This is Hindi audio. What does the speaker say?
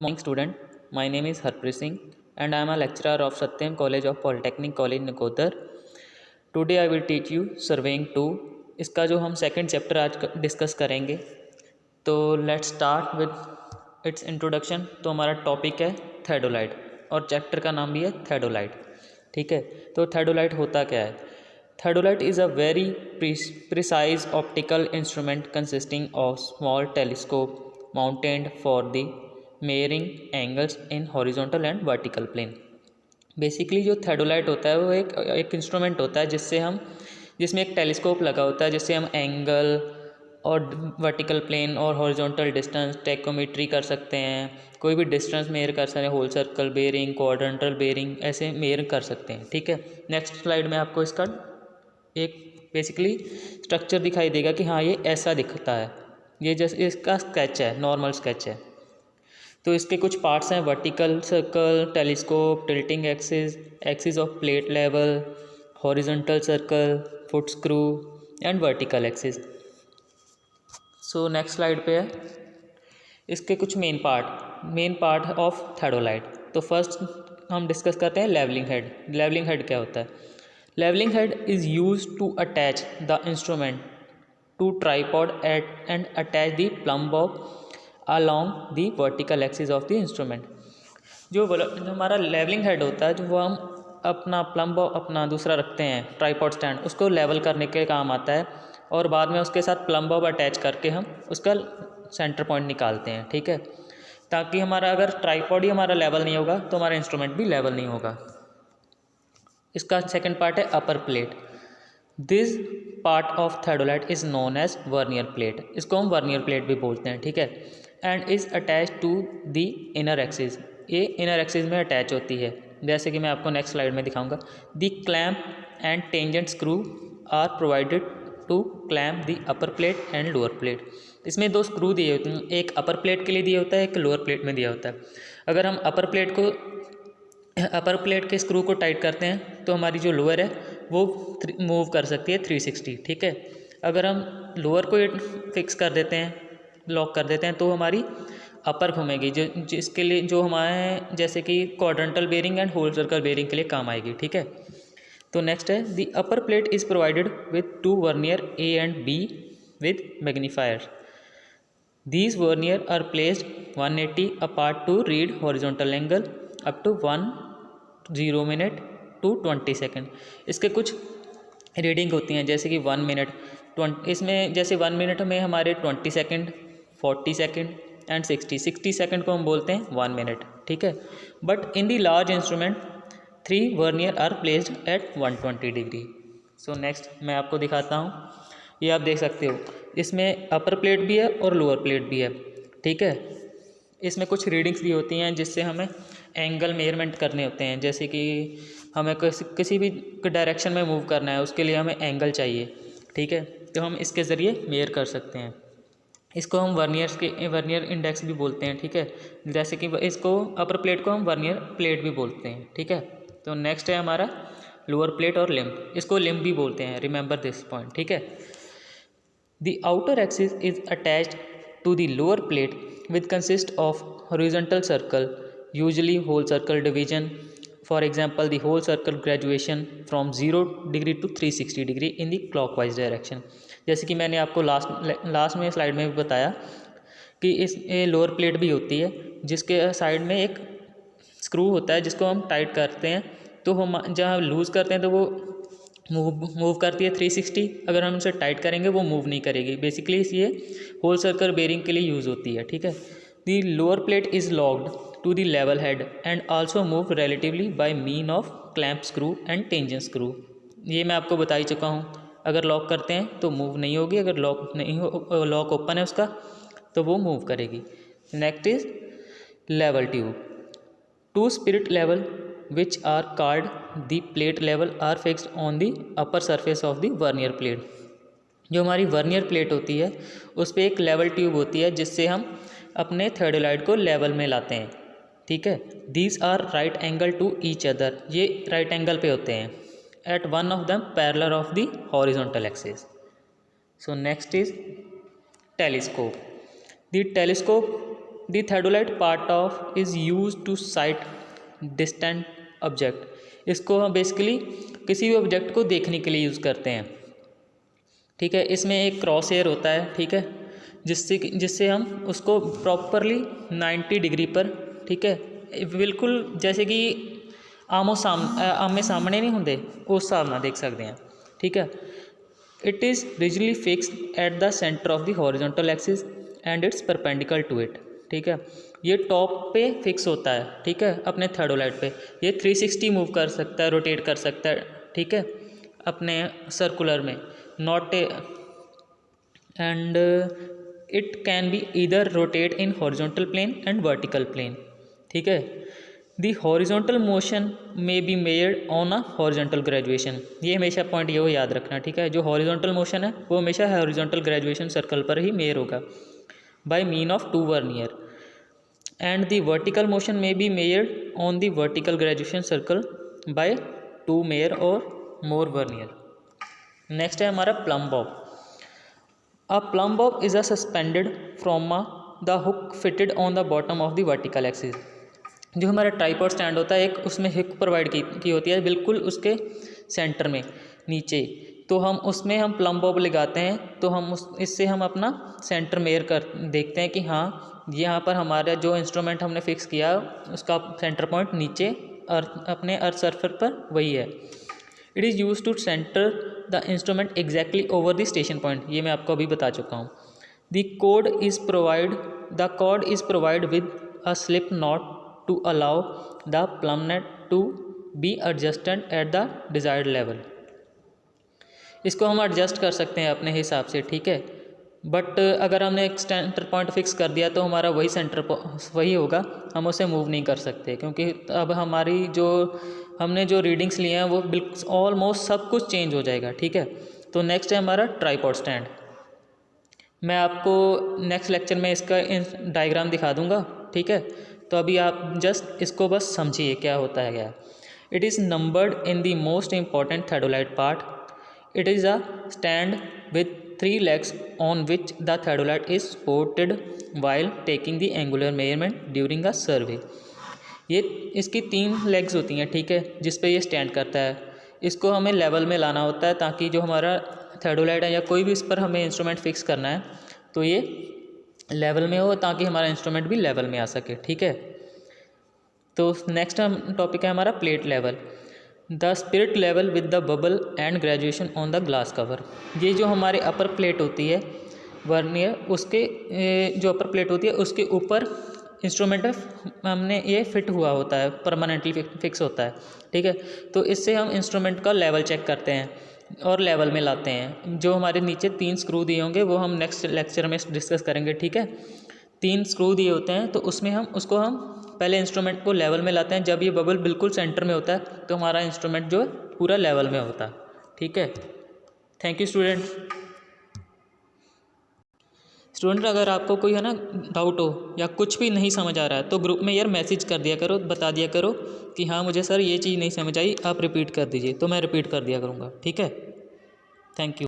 Morning student, my name is Harpreet Singh and I am a lecturer of Satyam College of Polytechnic College Nakodar. Today I will teach you Surveying 2. इसका जो हम सेकंड चैप्टर आज डिस्कस करेंगे, तो let's start with its introduction. तो हमारा टॉपिक है थेडोलाइट और चैप्टर का नाम भी है थेडोलाइट। ठीक है, तो थेडोलाइट होता क्या है? Theodolite is a very precise optical instrument consisting of small telescope mounted for the measuring angles in horizontal and vertical plane. Basically जो थेडोलाइट होता है वो एक इंस्ट्रूमेंट होता है जिसमें एक टेलीस्कोप लगा होता है, जिससे हम एंगल और वर्टिकल प्लेन और हॉरिजॉन्टल डिस्टेंस टेकोमेट्री कर सकते हैं, कोई भी डिस्टेंस मेयर कर सकते हैं, whole circle bearing, quadrantal bearing, ऐसे मेयर कर सकते हैं। ठीक है, नेक्स्ट स्लाइड में आपको इसका एक बेसिकली स्ट्रक्चर दिखाई देगा कि हाँ ये ऐसा दिखता है। ये जैसे इसका स्केच है, नॉर्मल स्केच है। तो इसके कुछ पार्ट्स हैं: vertical circle, telescope, tilting axis, axis of plate level, horizontal circle, foot screw and vertical axis. So next slide पे है इसके कुछ मेन पार्ट ऑफ थेडोलाइट। तो फर्स्ट हम डिस्कस करते हैं लेवलिंग हेड। लेवलिंग हेड क्या होता है? Levelling head is use to attach the instrument to tripod and attach the plumb bob along the vertical axis of the instrument। जो हमारा लेवलिंग हेड होता है, जो वो हम अपना प्लम्ब अपना दूसरा रखते हैं ट्राईपॉड स्टैंड, उसको लेवल करने के काम आता है, और बाद में उसके साथ प्लम बॉब अटैच करके हम उसका सेंटर पॉइंट निकालते हैं। ठीक है, ताकि हमारा अगर ट्राईपॉड ही हमारा लेवल नहीं होगा तो हमारा इंस्ट्रूमेंट भी लेवल नहीं होगा। इसका सेकेंड पार्ट है upper plate. This part of theodolite is known as vernier plate. इसको हम वर्नियर प्लेट भी बोलते हैं। ठीक है, and is attach to the inner axis. ये इनर एक्सिस में अटैच होती है, जैसे कि मैं आपको नेक्स्ट स्लाइड में दिखाऊंगा। The clamp and tangent screw are provided to clamp the upper plate and lower plate. इसमें दो स्क्रू दिए होते हैं, एक अपर प्लेट के लिए दिया होता है, एक लोअर प्लेट में दिया होता है। अगर हम अपर प्लेट के स्क्रू को टाइट करते हैं तो हमारी जो लोअर है वो मूव कर सकती है 360। ठीक है, अगर हम लोअर को फिक्स कर देते हैं, लॉक कर देते हैं, तो हमारी अपर घूमेगी, जिसके लिए जो हमारे जैसे कि quadrantal bearing and whole circle bearing के लिए काम आएगी। ठीक है, तो नेक्स्ट है the upper plate is provided with two vernier A and B with magnifier. These vernier are placed 180 apart to read horizontal angle up to 10 minute to 20 second. इसके कुछ रीडिंग होती हैं, जैसे कि 1 मिनट, इसमें जैसे 1 मिनट में हमारे 20 सेकेंड, 40 सेकेंड एंड 60 सेकेंड को हम बोलते हैं 1 मिनट। ठीक है, but in the large instrument 3 vernier are placed at 120 degree. So next मैं आपको दिखाता हूँ। ये आप देख सकते हो, इसमें अपर प्लेट भी है और लोअर प्लेट भी है। ठीक है, इसमें कुछ रीडिंग्स भी होती हैं जिससे हमें एंगल मेजरमेंट करने होते हैं, जैसे कि हमें किसी भी डायरेक्शन में मूव करना है, उसके लिए हमें एंगल चाहिए। ठीक है, तो हम इसके ज़रिए मेयर कर सकते हैं। इसको हम वर्नियर इंडेक्स भी बोलते हैं। ठीक है, जैसे कि इसको अपर प्लेट को हम वर्नियर प्लेट भी बोलते हैं। ठीक है, तो नेक्स्ट है हमारा लोअर प्लेट और लिम्ब। इसको लिम्ब भी बोलते हैं, रिमेंबर दिस पॉइंट। ठीक है, the outer axis is attached to the lower plate which consists of horizontal circle, usually whole circle division. For example, the whole circle graduation from 0 degree to 360 degree in the clockwise direction। जैसे कि मैंने आपको लास्ट में स्लाइड में भी बताया कि इस लोअर प्लेट भी होती है, जिसके साइड में एक स्क्रू होता है जिसको हम टाइट करते हैं, तो हम जहाँ लूज़ करते हैं तो वो मूव करती है 360। अगर हम इसे टाइट करेंगे वो मूव नहीं करेगी। बेसिकली ये होल सर्कल बेयरिंग के लिए यूज़ होती है। ठीक है, the lower plate is locked to the level head and also move relatively by mean of clamp screw and tangent screw. ये मैं आपको बता ही चुका हूँ, अगर लॉक करते हैं तो मूव नहीं होगी, अगर लॉक ओपन है उसका तो वो मूव करेगी। Next is level tube. Two spirit level which are called the plate level are fixed on the upper surface of the vernier plate। जो हमारी वर्नियर प्लेट होती है उस पर एक लेवल ट्यूब होती है, जिससे हम अपने थेडोलाइट को लेवल में लाते हैं। ठीक है, these are right angle to each other. ये राइट एंगल पे होते हैं, at one of them parallel of the horizontal axis. So next is telescope. The telescope the theodolite part of is use to sight distant object. इसको हम बेसिकली किसी भी ऑब्जेक्ट को देखने के लिए यूज़ करते हैं, ठीक है। इसमें एक क्रॉस हेयर होता है, ठीक है, जिससे हम उसको प्रॉपरली 90 डिग्री पर, ठीक है, बिल्कुल जैसे कि आमने सामने नहीं होंगे उस हिसाब नाल देख सकते हैं, ठीक है। It is rigidly fixed at the centre of the horizontal axis and it's perpendicular to it, ठीक है। ये टॉप पे फिक्स होता है, ठीक है, अपने थेडोलाइट पे। ये 360 मूव कर सकता है, रोटेट कर सकता है, ठीक है, अपने सर्कुलर में, not and it can be either rotate in horizontal plane and vertical plane, ठीक है। दी हॉरिजॉन्टल मोशन में be measured on a horizontal graduation. ये हमेशा पॉइंट ये याद रखना, ठीक है। जो हॉरिजॉन्टल मोशन है वो हमेशा हॉरिजॉन्टल ग्रेजुएशन सर्कल पर ही मेजर होगा by mean of 2 vernier, and the vertical motion में be measured on the vertical graduation circle by 2 measure और मोर वर्नियर। नेक्स्ट है हमारा plumb bob. A plumb bob is a suspended from the hook fitted on the bottom of the vertical axis. जो हमारा ट्राइपॉड स्टैंड होता है एक, उसमें हुक प्रोवाइड की होती है बिल्कुल उसके सेंटर में नीचे। तो हम उसमें हम प्लम बॉब लगाते हैं, तो हम इससे हम अपना सेंटर मेयर कर देखते हैं कि हाँ यहाँ पर हमारा जो इंस्ट्रूमेंट हमने फिक्स किया उसका सेंटर पॉइंट नीचे अपने अर्थ सर्फर पर वही है। It is use to centre the instrument exactly over the station point. ये मैं आपको अभी बता चुका हूँ। The cord is provide with a slip knot to allow the plummet to be adjusted at the desired level. इसको हम एडजस्ट कर सकते हैं अपने हिसाब से, ठीक है। बट अगर हमने एक सेंटर पॉइंट फिक्स कर दिया तो हमारा वही वही होगा, हम उसे मूव नहीं कर सकते, क्योंकि अब हमारी हमने जो रीडिंग्स लिए हैं वो बिल्कुल ऑलमोस्ट सब कुछ चेंज हो जाएगा, ठीक है। तो नेक्स्ट है हमारा ट्राइपॉड स्टैंड। मैं आपको नेक्स्ट लेक्चर में इसका डायग्राम दिखा दूंगा, ठीक है। तो अभी आप जस्ट इसको बस समझिए क्या होता है क्या। It is numbered in the most important theodolite part. It is a stand with 3 legs on which the theodolite is supported while taking the angular measurement during a survey। ये इसकी 3 legs होती हैं, ठीक है, जिस पे ये स्टैंड करता है। इसको हमें लेवल में लाना होता है ताकि जो हमारा थेडोलाइट है या कोई भी इस पर हमें इंस्ट्रूमेंट फिक्स करना है तो ये लेवल में हो, ताकि हमारा इंस्ट्रूमेंट भी लेवल में आ सके, ठीक है। तो नेक्स्ट टॉपिक है हमारा plate level. The spirit level with the bubble and graduation on the glass cover. ये जो हमारे अपर प्लेट होती है वर्नियर, उसके जो अपर प्लेट होती है उसके ऊपर इंस्ट्रूमेंट हमने ये फिट हुआ होता है, परमानेंटली फिक्स होता है, ठीक है। तो इससे हम इंस्ट्रूमेंट का लेवल चेक करते हैं और लेवल में लाते हैं। जो हमारे नीचे 3 स्क्रू दिए होंगे वो हम नेक्स्ट लेक्चर में डिस्कस करेंगे, ठीक है। 3 स्क्रू दिए होते हैं, तो उसमें हम पहले इंस्ट्रूमेंट को लेवल में लाते हैं। जब ये बबल बिल्कुल सेंटर में होता है तो हमारा इंस्ट्रूमेंट जो है पूरा लेवल में होता है, ठीक है। Thank you student. अगर आपको कोई है ना डाउट हो या कुछ भी नहीं समझ आ रहा है तो ग्रुप में यार मैसेज कर दिया करो, बता दिया करो कि हाँ मुझे सर ये चीज़ नहीं समझ आई, आप रिपीट कर दीजिए, तो मैं रिपीट कर दिया करूँगा, ठीक है। Thank you.